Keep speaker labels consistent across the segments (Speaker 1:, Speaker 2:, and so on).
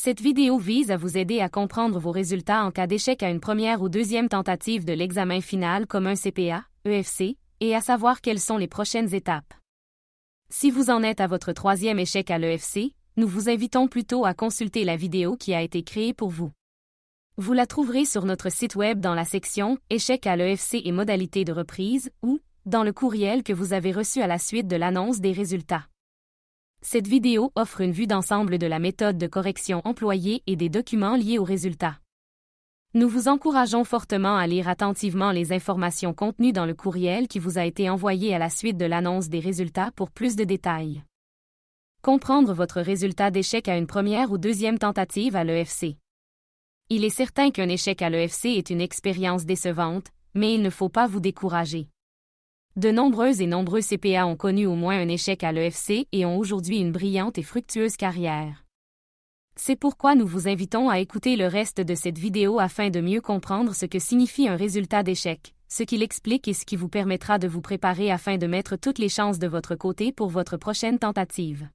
Speaker 1: Cette vidéo vise à vous aider à comprendre vos résultats en cas d'échec à une première ou deuxième tentative de l'examen final comme un CPA, EFC, et à savoir quelles sont les prochaines étapes. Si vous en êtes à votre troisième échec à l'EFC, nous vous invitons plutôt à consulter la vidéo qui a été créée pour vous. Vous la trouverez sur notre site web dans la section « Échec à l'EFC et modalités de reprise » ou dans le courriel que vous avez reçu à la suite de l'annonce des résultats. Cette vidéo offre une vue d'ensemble de la méthode de correction employée et des documents liés aux résultats. Nous vous encourageons fortement à lire attentivement les informations contenues dans le courriel qui vous a été envoyé à la suite de l'annonce des résultats pour plus de détails. Comprendre votre résultat d'échec à une première ou deuxième tentative à l'EFC. Il est certain qu'un échec à l'EFC est une expérience décevante, mais il ne faut pas vous décourager. De nombreux CPA ont connu au moins un échec à l'EFC et ont aujourd'hui une brillante et fructueuse carrière. C'est pourquoi nous vous invitons à écouter le reste de cette vidéo afin de mieux comprendre ce que signifie un résultat d'échec, ce qu'il explique et ce qui vous permettra de vous préparer afin de mettre toutes les chances de votre côté pour votre prochaine tentative.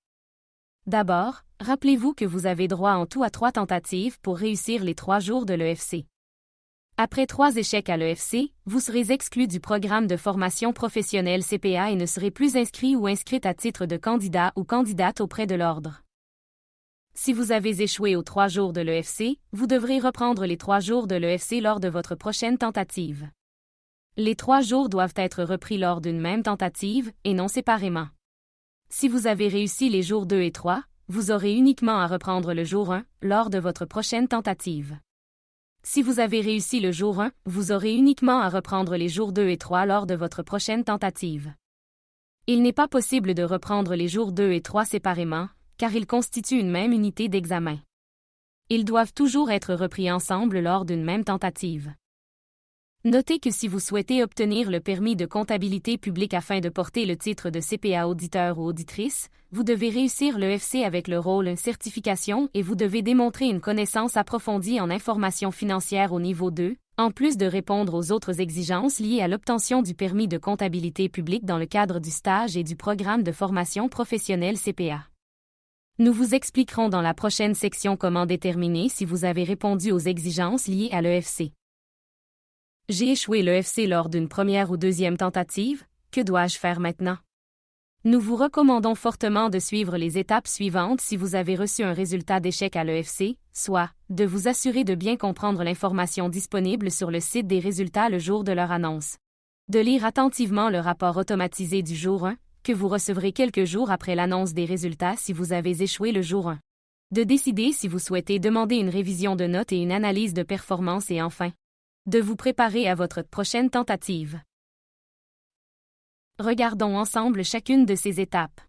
Speaker 1: D'abord, rappelez-vous que vous avez droit en tout à 3 tentatives pour réussir les 3 jours de l'EFC. Après 3 échecs à l'EFC, vous serez exclu du programme de formation professionnelle CPA et ne serez plus inscrit ou inscrite à titre de candidat ou candidate auprès de l'ordre. Si vous avez échoué aux 3 jours de l'EFC, vous devrez reprendre les 3 jours de l'EFC lors de votre prochaine tentative. Les 3 jours doivent être repris lors d'une même tentative, et non séparément. Si vous avez réussi les jours 2 et 3, vous aurez uniquement à reprendre le jour 1 lors de votre prochaine tentative. Si vous avez réussi le jour 1, vous aurez uniquement à reprendre les jours 2 et 3 lors de votre prochaine tentative. Il n'est pas possible de reprendre les jours 2 et 3 séparément, car ils constituent une même unité d'examen. Ils doivent toujours être repris ensemble lors d'une même tentative. Notez que si vous souhaitez obtenir le permis de comptabilité publique afin de porter le titre de CPA auditeur ou auditrice, vous devez réussir l'EFC avec le rôle certification et vous devez démontrer une connaissance approfondie en information financière au niveau 2, en plus de répondre aux autres exigences liées à l'obtention du permis de comptabilité publique dans le cadre du stage et du programme de formation professionnelle CPA. Nous vous expliquerons dans la prochaine section comment déterminer si vous avez répondu aux exigences liées à l'EFC. J'ai échoué l'EFC lors d'une première ou deuxième tentative, que dois-je faire maintenant? Nous vous recommandons fortement de suivre les étapes suivantes si vous avez reçu un résultat d'échec à l'EFC, soit, de vous assurer de bien comprendre l'information disponible sur le site des résultats le jour de leur annonce. De lire attentivement le rapport automatisé du jour 1, que vous recevrez quelques jours après l'annonce des résultats si vous avez échoué le jour 1. De décider si vous souhaitez demander une révision de notes et une analyse de performance et enfin, de vous préparer à votre prochaine tentative. Regardons ensemble chacune de ces étapes.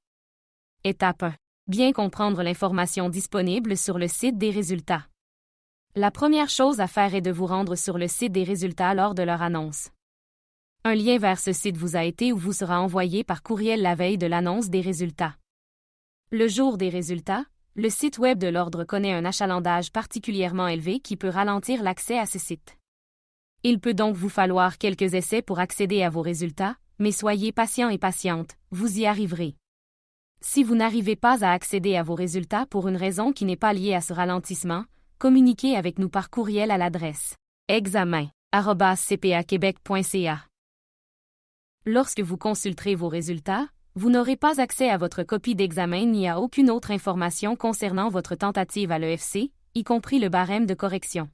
Speaker 1: Étape 1. Bien comprendre l'information disponible sur le site des résultats. La première chose à faire est de vous rendre sur le site des résultats lors de leur annonce. Un lien vers ce site vous a été ou vous sera envoyé par courriel la veille de l'annonce des résultats. Le jour des résultats, le site web de l'ordre connaît un achalandage particulièrement élevé qui peut ralentir l'accès à ce site. Il peut donc vous falloir quelques essais pour accéder à vos résultats, mais soyez patient et patiente, vous y arriverez. Si vous n'arrivez pas à accéder à vos résultats pour une raison qui n'est pas liée à ce ralentissement, communiquez avec nous par courriel à l'adresse examen@cpaquebec.ca. Lorsque vous consulterez vos résultats, vous n'aurez pas accès à votre copie d'examen ni à aucune autre information concernant votre tentative à l'EFC, y compris le barème de correction.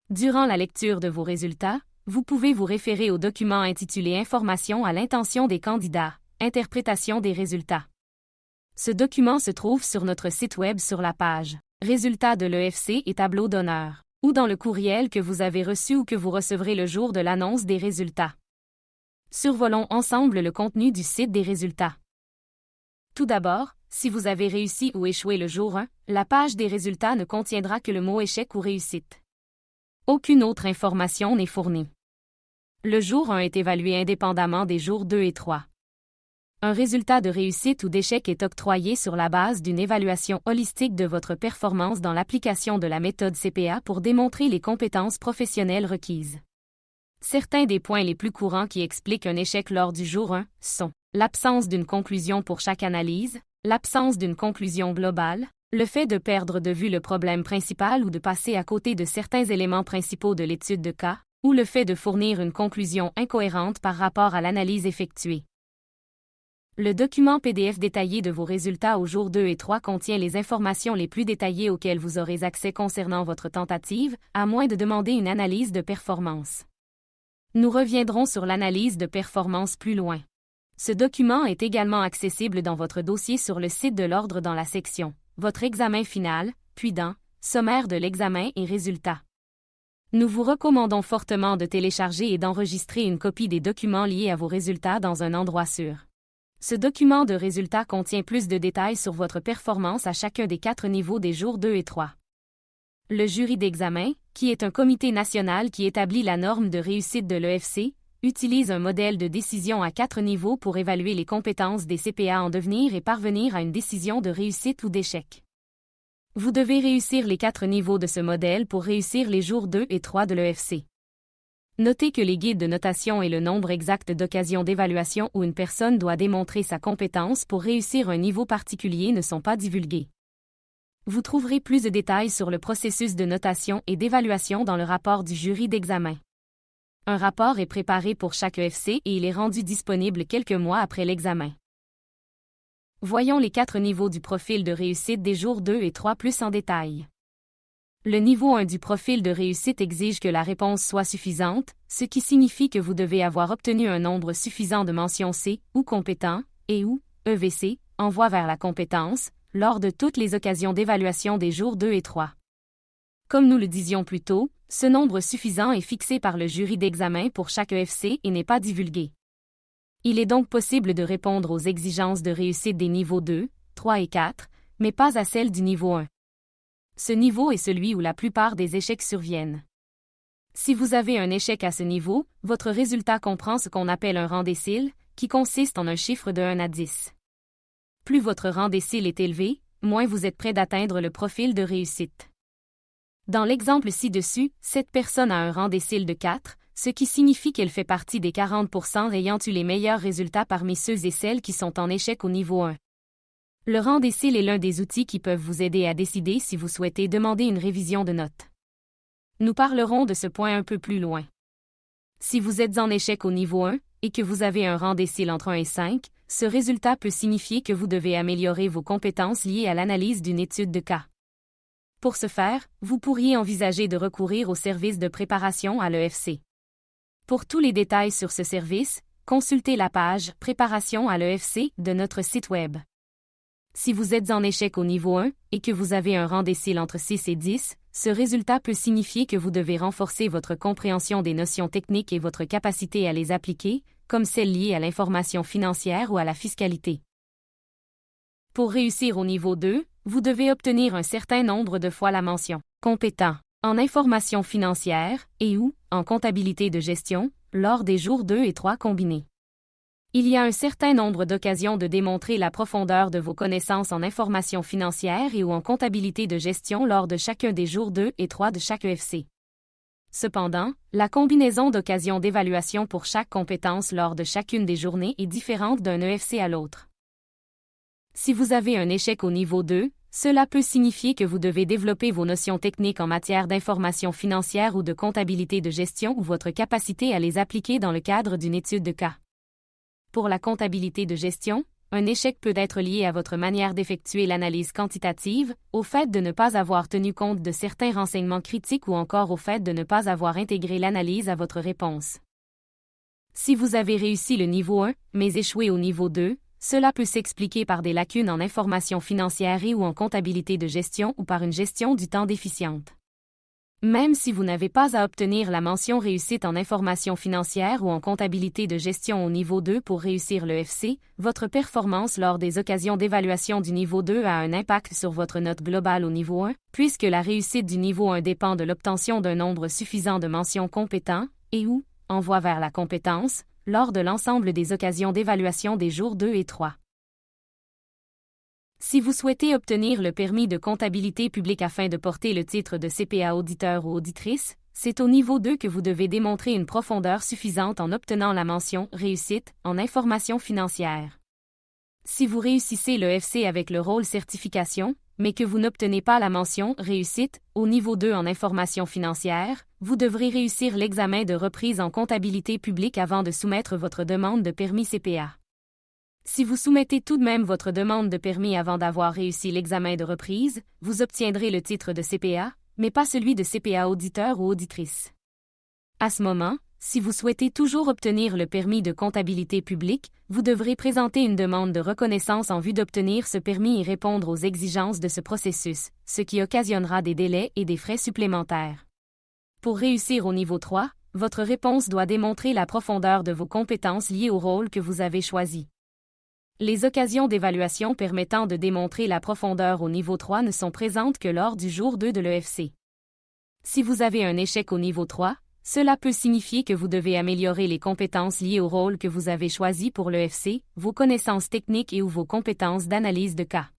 Speaker 1: Durant la lecture de vos résultats, vous pouvez vous référer au document intitulé Information à l'intention des candidats, interprétation des résultats. Ce document se trouve sur notre site web sur la page Résultats de l'EFC et tableau d'honneur, ou dans le courriel que vous avez reçu ou que vous recevrez le jour de l'annonce des résultats. Survolons ensemble le contenu du site des résultats. Tout d'abord, si vous avez réussi ou échoué le jour 1, la page des résultats ne contiendra que le mot échec ou réussite. Aucune autre information n'est fournie. Le jour 1 est évalué indépendamment des jours 2 et 3. Un résultat de réussite ou d'échec est octroyé sur la base d'une évaluation holistique de votre performance dans l'application de la méthode CPA pour démontrer les compétences professionnelles requises. Certains des points les plus courants qui expliquent un échec lors du jour 1 sont l'absence d'une conclusion pour chaque analyse, l'absence d'une conclusion globale, Le fait de perdre de vue le problème principal ou de passer à côté de certains éléments principaux de l'étude de cas, ou le fait de fournir une conclusion incohérente par rapport à l'analyse effectuée. Le document PDF détaillé de vos résultats au jour 2 et 3 contient les informations les plus détaillées auxquelles vous aurez accès concernant votre tentative, à moins de demander une analyse de performance. Nous reviendrons sur l'analyse de performance plus loin. Ce document est également accessible dans votre dossier sur le site de l'Ordre dans la section « Votre examen final », puis dans « Sommaire de l'examen et résultats ». Nous vous recommandons fortement de télécharger et d'enregistrer une copie des documents liés à vos résultats dans un endroit sûr. Ce document de résultats contient plus de détails sur votre performance à chacun des 4 niveaux des jours 2 et 3. Le jury d'examen, qui est un comité national qui établit la norme de réussite de l'EFC, utilise un modèle de décision à 4 niveaux pour évaluer les compétences des CPA en devenir et parvenir à une décision de réussite ou d'échec. Vous devez réussir les 4 niveaux de ce modèle pour réussir les jours 2 et 3 de l'EFC. Notez que les guides de notation et le nombre exact d'occasions d'évaluation où une personne doit démontrer sa compétence pour réussir un niveau particulier ne sont pas divulgués. Vous trouverez plus de détails sur le processus de notation et d'évaluation dans le rapport du jury d'examen. Un rapport est préparé pour chaque EFC et il est rendu disponible quelques mois après l'examen. Voyons les 4 niveaux du profil de réussite des jours 2 et 3 plus en détail. Le niveau 1 du profil de réussite exige que la réponse soit suffisante, ce qui signifie que vous devez avoir obtenu un nombre suffisant de mentions C ou compétent et ou EVC, en voie vers la compétence, lors de toutes les occasions d'évaluation des jours 2 et 3. Comme nous le disions plus tôt, ce nombre suffisant est fixé par le jury d'examen pour chaque EFC et n'est pas divulgué. Il est donc possible de répondre aux exigences de réussite des niveaux 2, 3 et 4, mais pas à celles du niveau 1. Ce niveau est celui où la plupart des échecs surviennent. Si vous avez un échec à ce niveau, votre résultat comprend ce qu'on appelle un rang décile, qui consiste en un chiffre de 1 à 10. Plus votre rang décile est élevé, moins vous êtes prêt d'atteindre le profil de réussite. Dans l'exemple ci-dessus, cette personne a un rang décile de 4, ce qui signifie qu'elle fait partie des 40% ayant eu les meilleurs résultats parmi ceux et celles qui sont en échec au niveau 1. Le rang décile est l'un des outils qui peuvent vous aider à décider si vous souhaitez demander une révision de notes. Nous parlerons de ce point un peu plus loin. Si vous êtes en échec au niveau 1 et que vous avez un rang décile entre 1 et 5, ce résultat peut signifier que vous devez améliorer vos compétences liées à l'analyse d'une étude de cas. Pour ce faire, vous pourriez envisager de recourir au service de préparation à l'EFC. Pour tous les détails sur ce service, consultez la page « Préparation à l'EFC » de notre site Web. Si vous êtes en échec au niveau 1 et que vous avez un rang décile entre 6 et 10, ce résultat peut signifier que vous devez renforcer votre compréhension des notions techniques et votre capacité à les appliquer, comme celles liées à l'information financière ou à la fiscalité. Pour réussir au niveau 2, vous devez obtenir un certain nombre de fois la mention « compétent » en information financière et ou en comptabilité de gestion, lors des jours 2 et 3 combinés. Il y a un certain nombre d'occasions de démontrer la profondeur de vos connaissances en information financière et ou en comptabilité de gestion lors de chacun des jours 2 et 3 de chaque EFC. Cependant, la combinaison d'occasions d'évaluation pour chaque compétence lors de chacune des journées est différente d'un EFC à l'autre. Si vous avez un échec au niveau 2, cela peut signifier que vous devez développer vos notions techniques en matière d'information financière ou de comptabilité de gestion ou votre capacité à les appliquer dans le cadre d'une étude de cas. Pour la comptabilité de gestion, un échec peut être lié à votre manière d'effectuer l'analyse quantitative, au fait de ne pas avoir tenu compte de certains renseignements critiques ou encore au fait de ne pas avoir intégré l'analyse à votre réponse. Si vous avez réussi le niveau 1, mais échoué au niveau 2, cela peut s'expliquer par des lacunes en information financière et ou en comptabilité de gestion ou par une gestion du temps déficiente. Même si vous n'avez pas à obtenir la mention réussite en information financière ou en comptabilité de gestion au niveau 2 pour réussir le FC, votre performance lors des occasions d'évaluation du niveau 2 a un impact sur votre note globale au niveau 1, puisque la réussite du niveau 1 dépend de l'obtention d'un nombre suffisant de mentions compétents et ou en voie vers la compétence, lors de l'ensemble des occasions d'évaluation des jours 2 et 3. Si vous souhaitez obtenir le permis de comptabilité publique afin de porter le titre de CPA auditeur ou auditrice, c'est au niveau 2 que vous devez démontrer une profondeur suffisante en obtenant la mention « Réussite » en information financière. Si vous réussissez le FC avec le rôle certification, mais que vous n'obtenez pas la mention « Réussite » au niveau 2 en information financière, vous devrez réussir l'examen de reprise en comptabilité publique avant de soumettre votre demande de permis CPA. Si vous soumettez tout de même votre demande de permis avant d'avoir réussi l'examen de reprise, vous obtiendrez le titre de CPA, mais pas celui de CPA auditeur ou auditrice. À ce moment, si vous souhaitez toujours obtenir le permis de comptabilité publique, vous devrez présenter une demande de reconnaissance en vue d'obtenir ce permis et répondre aux exigences de ce processus, ce qui occasionnera des délais et des frais supplémentaires. Pour réussir au niveau 3, votre réponse doit démontrer la profondeur de vos compétences liées au rôle que vous avez choisi. Les occasions d'évaluation permettant de démontrer la profondeur au niveau 3 ne sont présentes que lors du jour 2 de l'EFC. Si vous avez un échec au niveau 3, cela peut signifier que vous devez améliorer les compétences liées au rôle que vous avez choisi pour l'EFC, vos connaissances techniques et ou vos compétences d'analyse de cas.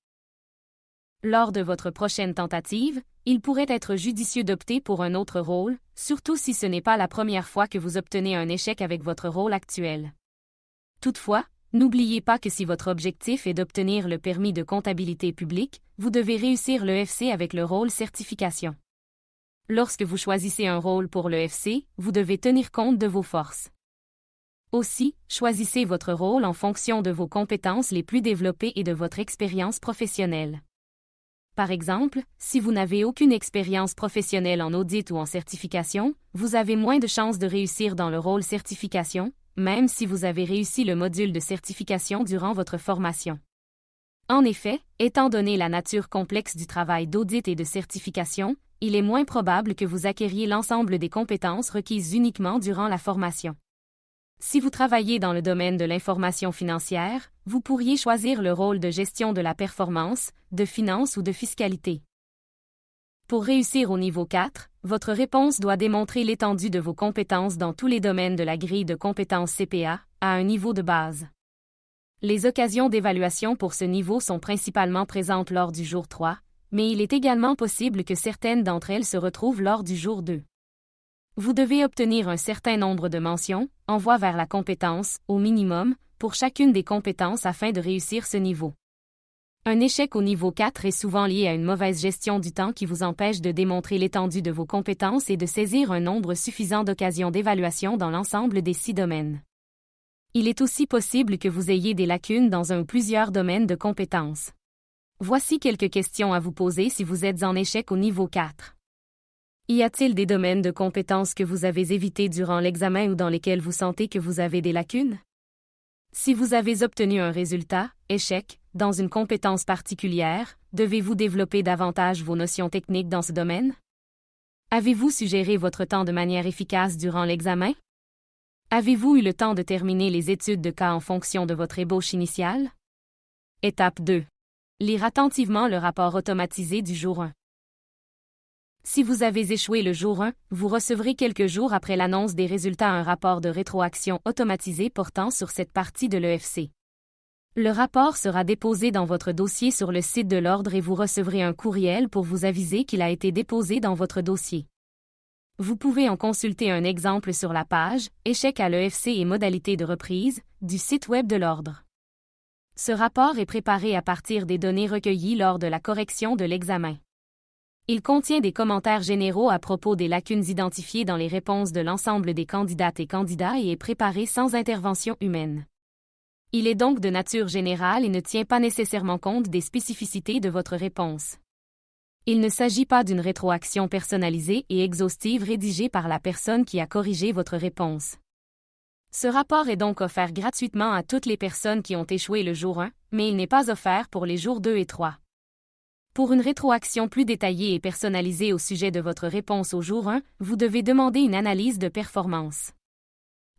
Speaker 1: Lors de votre prochaine tentative, il pourrait être judicieux d'opter pour un autre rôle, surtout si ce n'est pas la première fois que vous obtenez un échec avec votre rôle actuel. Toutefois, n'oubliez pas que si votre objectif est d'obtenir le permis de comptabilité publique, vous devez réussir l'EFC avec le rôle certification. Lorsque vous choisissez un rôle pour l'EFC, vous devez tenir compte de vos forces. Aussi, choisissez votre rôle en fonction de vos compétences les plus développées et de votre expérience professionnelle. Par exemple, si vous n'avez aucune expérience professionnelle en audit ou en certification, vous avez moins de chances de réussir dans le rôle certification, même si vous avez réussi le module de certification durant votre formation. En effet, étant donné la nature complexe du travail d'audit et de certification, il est moins probable que vous acquériez l'ensemble des compétences requises uniquement durant la formation. Si vous travaillez dans le domaine de l'information financière, vous pourriez choisir le rôle de gestion de la performance, de finance ou de fiscalité. Pour réussir au niveau 4, votre réponse doit démontrer l'étendue de vos compétences dans tous les domaines de la grille de compétences CPA, à un niveau de base. Les occasions d'évaluation pour ce niveau sont principalement présentes lors du jour 3, mais il est également possible que certaines d'entre elles se retrouvent lors du jour 2. Vous devez obtenir un certain nombre de mentions, en voie vers la compétence, au minimum, pour chacune des compétences afin de réussir ce niveau. Un échec au niveau 4 est souvent lié à une mauvaise gestion du temps qui vous empêche de démontrer l'étendue de vos compétences et de saisir un nombre suffisant d'occasions d'évaluation dans l'ensemble des 6 domaines. Il est aussi possible que vous ayez des lacunes dans un ou plusieurs domaines de compétences. Voici quelques questions à vous poser si vous êtes en échec au niveau 4. Y a-t-il des domaines de compétences que vous avez évités durant l'examen ou dans lesquels vous sentez que vous avez des lacunes? Si vous avez obtenu un résultat, échec, dans une compétence particulière, devez-vous développer davantage vos notions techniques dans ce domaine? Avez-vous su gérer votre temps de manière efficace durant l'examen? Avez-vous eu le temps de terminer les études de cas en fonction de votre ébauche initiale? Étape 2. Lire attentivement le rapport automatisé du jour 1. Si vous avez échoué le jour 1, vous recevrez quelques jours après l'annonce des résultats un rapport de rétroaction automatisé portant sur cette partie de l'EFC. Le rapport sera déposé dans votre dossier sur le site de l'Ordre et vous recevrez un courriel pour vous aviser qu'il a été déposé dans votre dossier. Vous pouvez en consulter un exemple sur la page « Échec à l'EFC et modalités de reprise » du site web de l'Ordre. Ce rapport est préparé à partir des données recueillies lors de la correction de l'examen. Il contient des commentaires généraux à propos des lacunes identifiées dans les réponses de l'ensemble des candidates et candidats et est préparé sans intervention humaine. Il est donc de nature générale et ne tient pas nécessairement compte des spécificités de votre réponse. Il ne s'agit pas d'une rétroaction personnalisée et exhaustive rédigée par la personne qui a corrigé votre réponse. Ce rapport est donc offert gratuitement à toutes les personnes qui ont échoué le jour 1, mais il n'est pas offert pour les jours 2 et 3. Pour une rétroaction plus détaillée et personnalisée au sujet de votre réponse au jour 1, vous devez demander une analyse de performance.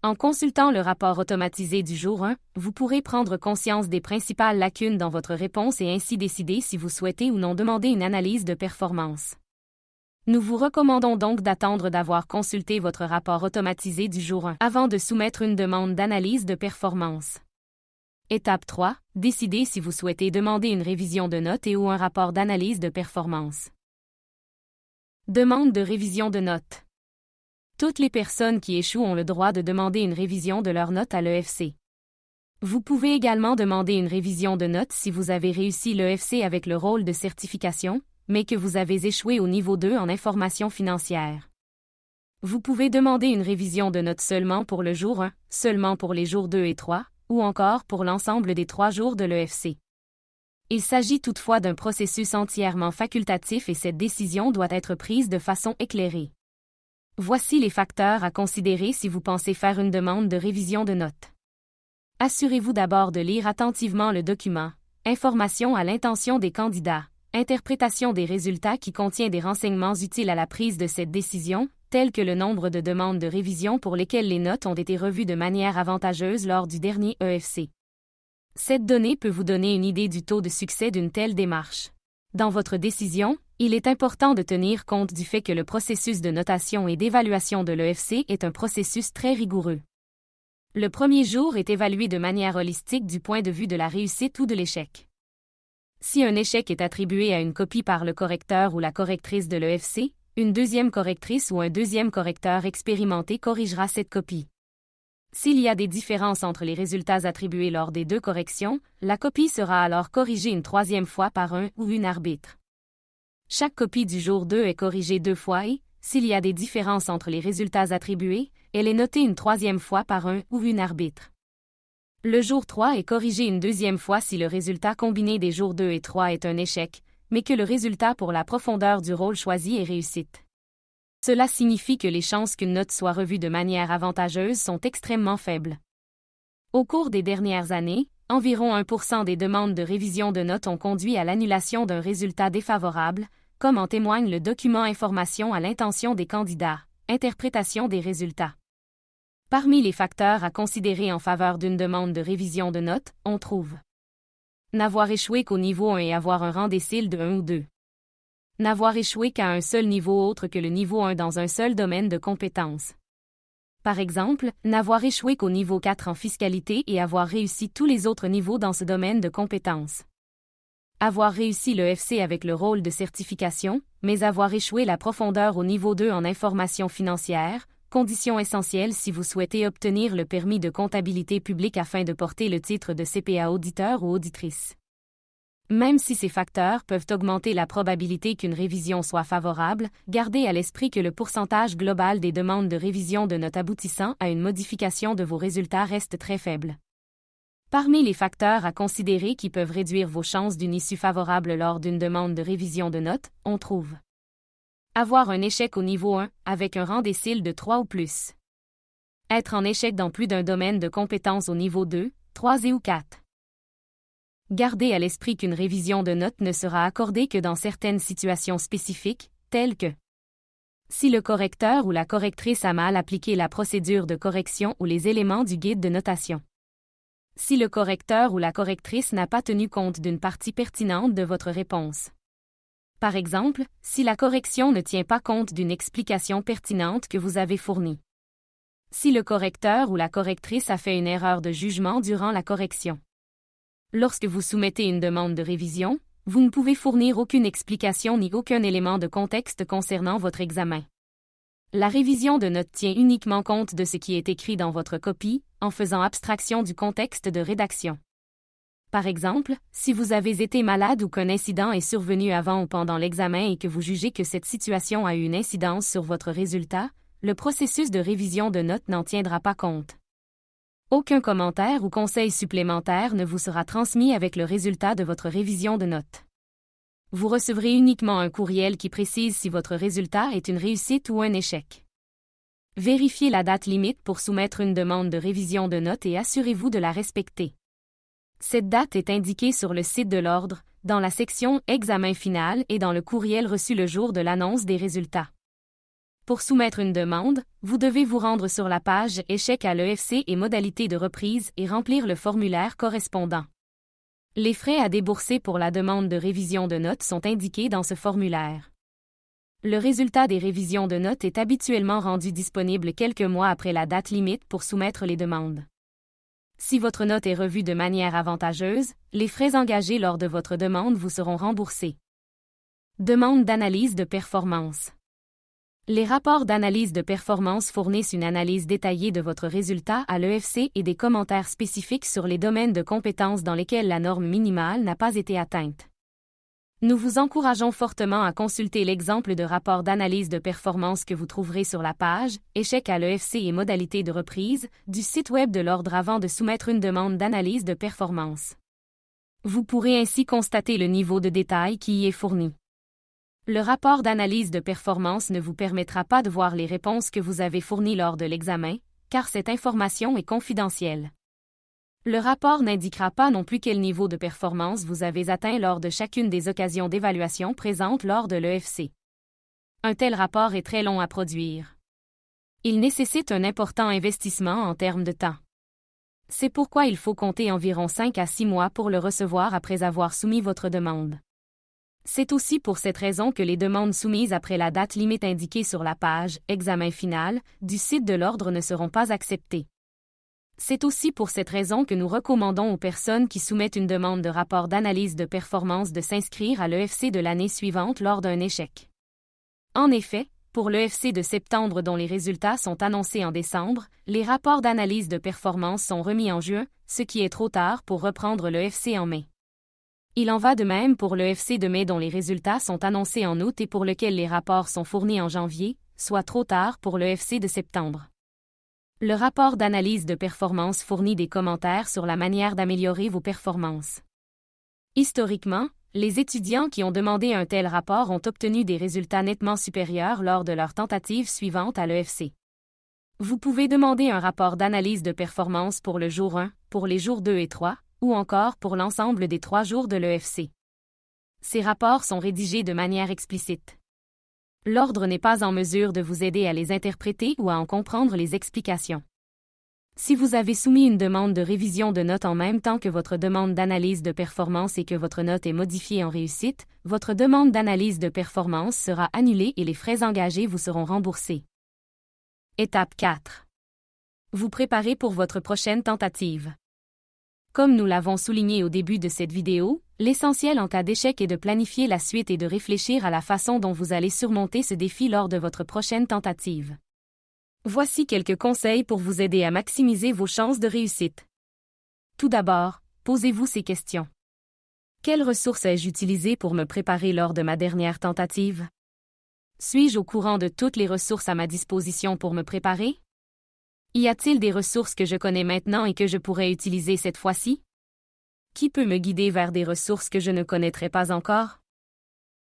Speaker 1: En consultant le rapport automatisé du jour 1, vous pourrez prendre conscience des principales lacunes dans votre réponse et ainsi décider si vous souhaitez ou non demander une analyse de performance. Nous vous recommandons donc d'attendre d'avoir consulté votre rapport automatisé du jour 1 avant de soumettre une demande d'analyse de performance. Étape 3. Décidez si vous souhaitez demander une révision de notes et ou un rapport d'analyse de performance. Demande de révision de notes. Toutes les personnes qui échouent ont le droit de demander une révision de leurs notes à l'EFC. Vous pouvez également demander une révision de notes si vous avez réussi l'EFC avec le rôle de certification, mais que vous avez échoué au niveau 2 en information financière. Vous pouvez demander une révision de notes seulement pour le jour 1, seulement pour les jours 2 et 3, ou encore pour l'ensemble des 3 jours de l'EFC. Il s'agit toutefois d'un processus entièrement facultatif et cette décision doit être prise de façon éclairée. Voici les facteurs à considérer si vous pensez faire une demande de révision de notes. Assurez-vous d'abord de lire attentivement le document « Information à l'intention des candidats », interprétation des résultats qui contient des renseignements utiles à la prise de cette décision, tels que le nombre de demandes de révision pour lesquelles les notes ont été revues de manière avantageuse lors du dernier EFC. Cette donnée peut vous donner une idée du taux de succès d'une telle démarche. Dans votre décision, il est important de tenir compte du fait que le processus de notation et d'évaluation de l'EFC est un processus très rigoureux. Le premier jour est évalué de manière holistique du point de vue de la réussite ou de l'échec. Si un échec est attribué à une copie par le correcteur ou la correctrice de l'EFC, une deuxième correctrice ou un deuxième correcteur expérimenté corrigera cette copie. S'il y a des différences entre les résultats attribués lors des 2 corrections, la copie sera alors corrigée une 3e fois par un ou une arbitre. Chaque copie du jour 2 est corrigée 2 fois et, s'il y a des différences entre les résultats attribués, elle est notée une 3e fois par un ou une arbitre. Le jour 3 est corrigé une 2e fois si le résultat combiné des jours 2 et 3 est un échec, mais que le résultat pour la profondeur du rôle choisi est réussite. Cela signifie que les chances qu'une note soit revue de manière avantageuse sont extrêmement faibles. Au cours des dernières années, environ 1% des demandes de révision de notes ont conduit à l'annulation d'un résultat défavorable, comme en témoigne le document Information à l'intention des candidats, interprétation des résultats. Parmi les facteurs à considérer en faveur d'une demande de révision de notes, on trouve n'avoir échoué qu'au niveau 1 et avoir un rang décile de 1 ou 2. N'avoir échoué qu'à un seul niveau autre que le niveau 1 dans un seul domaine de compétences. Par exemple, n'avoir échoué qu'au niveau 4 en fiscalité et avoir réussi tous les autres niveaux dans ce domaine de compétences. Avoir réussi le FC avec le rôle de certification, mais avoir échoué la profondeur au niveau 2 en information financière, condition essentielle si vous souhaitez obtenir le permis de comptabilité publique afin de porter le titre de CPA auditeur ou auditrice. Même si ces facteurs peuvent augmenter la probabilité qu'une révision soit favorable, gardez à l'esprit que le pourcentage global des demandes de révision de notes aboutissant à une modification de vos résultats reste très faible. Parmi les facteurs à considérer qui peuvent réduire vos chances d'une issue favorable lors d'une demande de révision de notes, on trouve avoir un échec au niveau 1 avec un rang décile de 3 ou plus. Être en échec dans plus d'un domaine de compétences au niveau 2, 3 et ou 4. Gardez à l'esprit qu'une révision de notes ne sera accordée que dans certaines situations spécifiques, telles que si le correcteur ou la correctrice a mal appliqué la procédure de correction ou les éléments du guide de notation. Si le correcteur ou la correctrice n'a pas tenu compte d'une partie pertinente de votre réponse. Par exemple, si la correction ne tient pas compte d'une explication pertinente que vous avez fournie. Si le correcteur ou la correctrice a fait une erreur de jugement durant la correction. Lorsque vous soumettez une demande de révision, vous ne pouvez fournir aucune explication ni aucun élément de contexte concernant votre examen. La révision de notes tient uniquement compte de ce qui est écrit dans votre copie, en faisant abstraction du contexte de rédaction. Par exemple, si vous avez été malade ou qu'un incident est survenu avant ou pendant l'examen et que vous jugez que cette situation a eu une incidence sur votre résultat, le processus de révision de notes n'en tiendra pas compte. Aucun commentaire ou conseil supplémentaire ne vous sera transmis avec le résultat de votre révision de notes. Vous recevrez uniquement un courriel qui précise si votre résultat est une réussite ou un échec. Vérifiez la date limite pour soumettre une demande de révision de notes et assurez-vous de la respecter. Cette date est indiquée sur le site de l'Ordre, dans la section « Examen final » et dans le courriel reçu le jour de l'annonce des résultats. Pour soumettre une demande, vous devez vous rendre sur la page « Échec à l'EFC et modalités de reprise » et remplir le formulaire correspondant. Les frais à débourser pour la demande de révision de notes sont indiqués dans ce formulaire. Le résultat des révisions de notes est habituellement rendu disponible quelques mois après la date limite pour soumettre les demandes. Si votre note est revue de manière avantageuse, les frais engagés lors de votre demande vous seront remboursés. Demande d'analyse de performance. Les rapports d'analyse de performance fournissent une analyse détaillée de votre résultat à l'EFC et des commentaires spécifiques sur les domaines de compétences dans lesquels la norme minimale n'a pas été atteinte. Nous vous encourageons fortement à consulter l'exemple de rapport d'analyse de performance que vous trouverez sur la page « Échec à l'EFC et modalités de reprise » du site web de l'Ordre avant de soumettre une demande d'analyse de performance. Vous pourrez ainsi constater le niveau de détail qui y est fourni. Le rapport d'analyse de performance ne vous permettra pas de voir les réponses que vous avez fournies lors de l'examen, car cette information est confidentielle. Le rapport n'indiquera pas non plus quel niveau de performance vous avez atteint lors de chacune des occasions d'évaluation présentes lors de l'EFC. Un tel rapport est très long à produire. Il nécessite un important investissement en termes de temps. C'est pourquoi il faut compter environ 5 à 6 mois pour le recevoir après avoir soumis votre demande. C'est aussi pour cette raison que les demandes soumises après la date limite indiquée sur la page « Examen final » du site de l'Ordre ne seront pas acceptées. C'est aussi pour cette raison que nous recommandons aux personnes qui soumettent une demande de rapport d'analyse de performance de s'inscrire à l'EFC de l'année suivante lors d'un échec. En effet, pour l'EFC de septembre dont les résultats sont annoncés en décembre, les rapports d'analyse de performance sont remis en juin, ce qui est trop tard pour reprendre l'EFC en mai. Il en va de même pour l'EFC de mai dont les résultats sont annoncés en août et pour lequel les rapports sont fournis en janvier, soit trop tard pour l'EFC de septembre. Le rapport d'analyse de performance fournit des commentaires sur la manière d'améliorer vos performances. Historiquement, les étudiants qui ont demandé un tel rapport ont obtenu des résultats nettement supérieurs lors de leur tentative suivante à l'EFC. Vous pouvez demander un rapport d'analyse de performance pour le jour 1, pour les jours 2 et 3, ou encore pour l'ensemble des 3 jours de l'EFC. Ces rapports sont rédigés de manière explicite. L'Ordre n'est pas en mesure de vous aider à les interpréter ou à en comprendre les explications. Si vous avez soumis une demande de révision de notes en même temps que votre demande d'analyse de performance et que votre note est modifiée en réussite, votre demande d'analyse de performance sera annulée et les frais engagés vous seront remboursés. Étape 4. Vous préparez pour votre prochaine tentative. Comme nous l'avons souligné au début de cette vidéo, l'essentiel en cas d'échec est de planifier la suite et de réfléchir à la façon dont vous allez surmonter ce défi lors de votre prochaine tentative. Voici quelques conseils pour vous aider à maximiser vos chances de réussite. Tout d'abord, posez-vous ces questions. Quelles ressources ai-je utilisées pour me préparer lors de ma dernière tentative? Suis-je au courant de toutes les ressources à ma disposition pour me préparer? Y a-t-il des ressources que je connais maintenant et que je pourrais utiliser cette fois-ci? Qui peut me guider vers des ressources que je ne connaîtrais pas encore?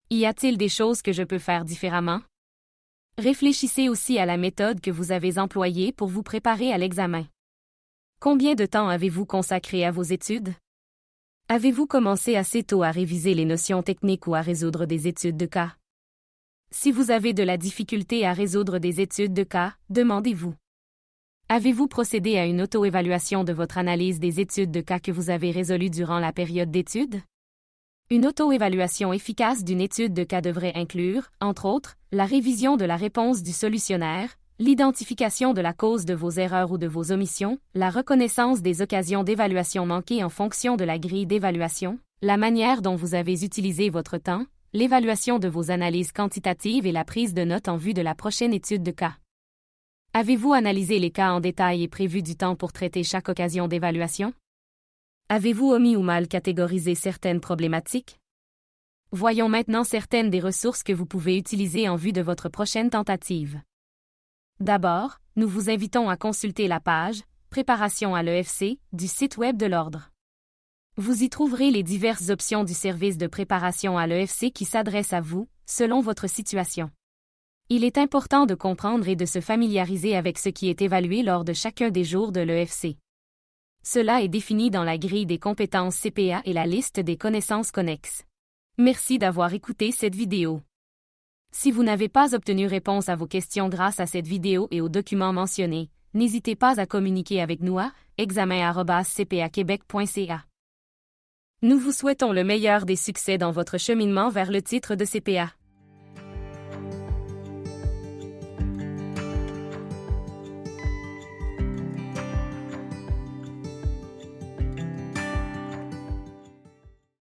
Speaker 1: Y a-t-il des choses que je peux faire différemment? Réfléchissez aussi à la méthode que vous avez employée pour vous préparer à l'examen. Combien de temps avez-vous consacré à vos études? Avez-vous commencé assez tôt à réviser les notions techniques ou à résoudre des études de cas? Si vous avez de la difficulté à résoudre des études de cas, demandez-vous. Avez-vous procédé à une auto-évaluation de votre analyse des études de cas que vous avez résolues durant la période d'études? Une auto-évaluation efficace d'une étude de cas devrait inclure, entre autres, la révision de la réponse du solutionnaire, l'identification de la cause de vos erreurs ou de vos omissions, la reconnaissance des occasions d'évaluation manquées en fonction de la grille d'évaluation, la manière dont vous avez utilisé votre temps, l'évaluation de vos analyses quantitatives et la prise de notes en vue de la prochaine étude de cas. Avez-vous analysé les cas en détail et prévu du temps pour traiter chaque occasion d'évaluation? Avez-vous omis ou mal catégorisé certaines problématiques? Voyons maintenant certaines des ressources que vous pouvez utiliser en vue de votre prochaine tentative. D'abord, nous vous invitons à consulter la page « Préparation à l'EFC » du site web de l'Ordre. Vous y trouverez les diverses options du service de préparation à l'EFC qui s'adressent à vous, selon votre situation. Il est important de comprendre et de se familiariser avec ce qui est évalué lors de chacun des jours de l'EFC. Cela est défini dans la grille des compétences CPA et la liste des connaissances connexes. Merci d'avoir écouté cette vidéo. Si vous n'avez pas obtenu réponse à vos questions grâce à cette vidéo et aux documents mentionnés, n'hésitez pas à communiquer avec nous à examen@cpaquebec.ca. Nous vous souhaitons le meilleur des succès dans votre cheminement vers le titre de CPA.